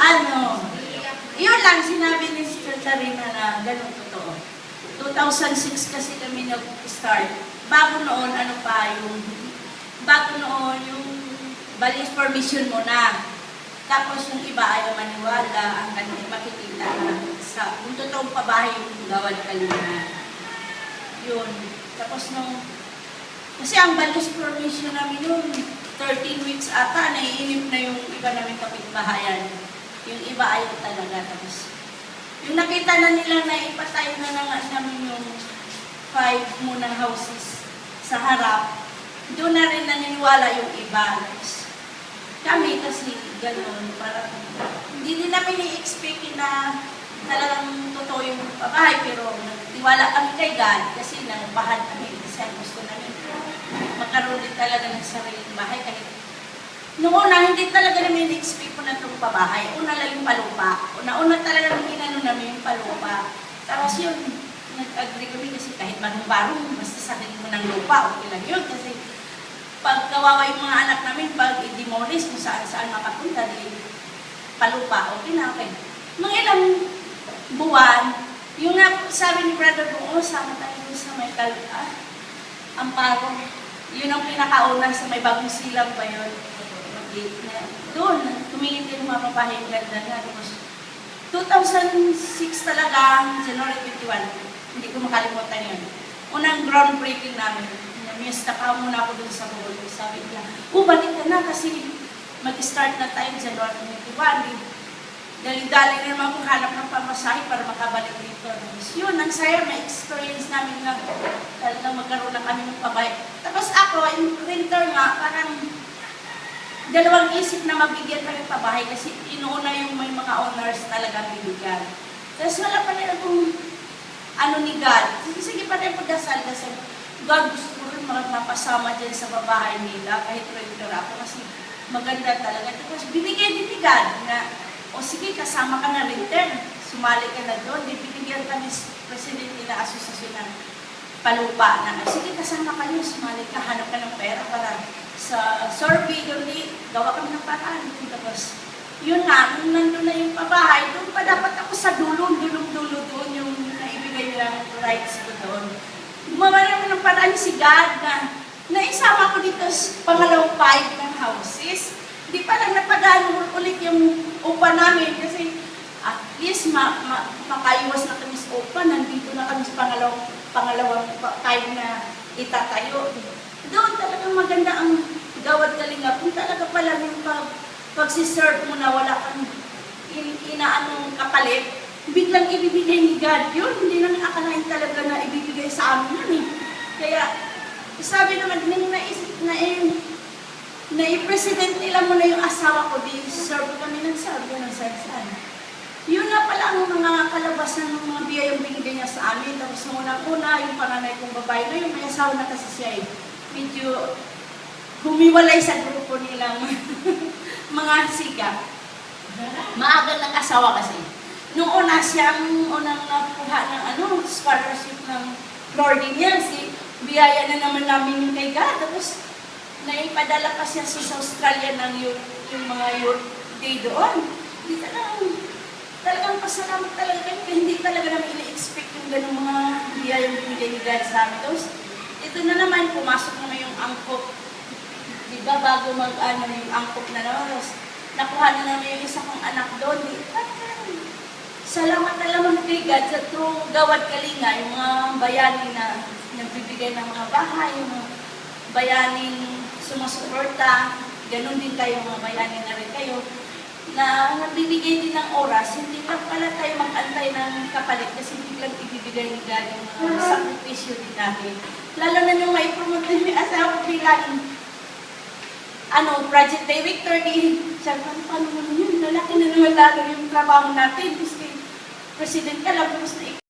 Ano, yun lang sinabi ni Sister Tarina na ganun totoo. 2006 kasi kami nag-start. Bago noon, yung balis permission muna. Tapos yung iba ayaw maniwala, ang kanila makikita na sa kung totoong pabahay yung gawad kalina. Yun. Tapos kasi ang balis permission namin noon, 13 weeks ata, naiinip na yung iba namin kapitbahayan. Yung iba ayaw talaga. Tapos, yung nakita na nila na ipatay na namin yung 5 munang houses sa harap, doon na rin naniniwala yung iba. Tapos, kami kasi gano'n, parang hindi din namin i-expect na talagang totoo yung pabahay, pero nagtiwala kami kay God kasi nangupahan kami kasi gusto namin magkaroon din talaga ng sariling bahay. Kahit noong una, hindi talaga namin i-expect ko na itong pabahay. Una lang yung palupa. Una talaga nang inano namin yung palupa. Tapos yun, nag-agree kami kasi kahit barong-barong, basta sa akin mo ng lupa, okay lang yun. Kasi pag kawawa yung mga anak namin, pag i-demolish kung saan makapunta, di palupa, okay na, okay. Mga ilang buwan, yung sabi ni Brother Bungo, sama tayo sa may Amparo. Yun ang pinakauna sa may bagong silang ba yun? Doon, tumingin din yung mga papahay, yung ganda nga. Tapos, 2006 talaga, January 21, hindi ko makalimutan yun. Unang groundbreaking namin. Namiyasta ka muna ako dun sa Bohol. Sabi niya, balik ka na kasi mag-start na tayo January 21. Dali-dali na naman kung hanap ng pamasahe para makabalik dito. Tapos yun, ang saya, may experience namin na talagang magkaroon na kami ng pabay. Tapos ako, in winter nga, parang dalawang isip na mabigyan kami pabahay kasi inuuna yung may mga owners talagang bibigyan. Tapos wala pa rin akong ni God. Sige pa rin pagdasal kasi God gusto ko rin mapasama dyan sa babahay nila kahit regular ako kasi maganda talaga. Tapos binigyan din ni God na o sige, kasama ka na rin din. Sumali ka na doon. Bibigyan kami presidente nila asosasyon ng palupa na, sige, kasama kayo, sumali ka, hanap ka ng pera para sa survey doon, gawa kami ng paraan. Tapos, yun nga, nung nandun na yung pabahay, doon pa dapat ako sa dulo doon, yung naibigay nilang rights ko doon. Gumawa naman ng paraan si God na naisama ko dito sa pangalawang 5 ng houses. Di pa lang napadaan ulit yung upa namin kasi at least makaiwas na kami sa upa. Nandito na kami sa pangalawang time na itatayo. Doon talagang maganda ang gawad kalinga. Kung talaga pala yung pag-serve mo na wala kang inaanong kapalit, biglang ibibigay ni God yun. Hindi namin akalain talaga na ibibigay sa amin yun eh. Kaya sabi naman, na-president nila mo na yung asawa ko, di serve kami ng serve, saan. Yun na pala ang mga kalabasan ng mga biyayang binigay niya sa amin. Tapos nung unang-una, yung panganay kong babae na yung may asawa na kasi siya medyo humiwalay sa grupo nilang mga siga. Maaga ng asawa kasi. Nung una siyang unang nakuha ng scholarship ng Lord niya, biyaya na naman namin yung kay God. Tapos naipadala pa siya sa Australia ng yung mga youth day doon. Hindi talagang pasalamat talaga kami. Hindi talaga namin ina-expect yung ganung mga biyayang binigay ni God sa amin. Tapos, ito na naman, pumasok naman yung angkop. Diba, bago yung angkop na naman. Nakuha na naman yung isa kong anak doon. Salamat na naman kay God sa true gawad kalinga, yung mga bayani na nagbibigay ng mga bahay, yung mga bayaning sumusuporta, ganun din kayo, mga bayani na rin kayo, na nagbibigay din ng oras, hindi lang pala tayo mag-antay ng kapalit kasi biglang ibibigay ni God yung mga sakripisyo din natin. Lalo na nung may promote din may asawa bilang project director din. Sabi, paano mo yun? Lalaki na naman lalo yung trabaho natin. Kasi president ka lang, tapos na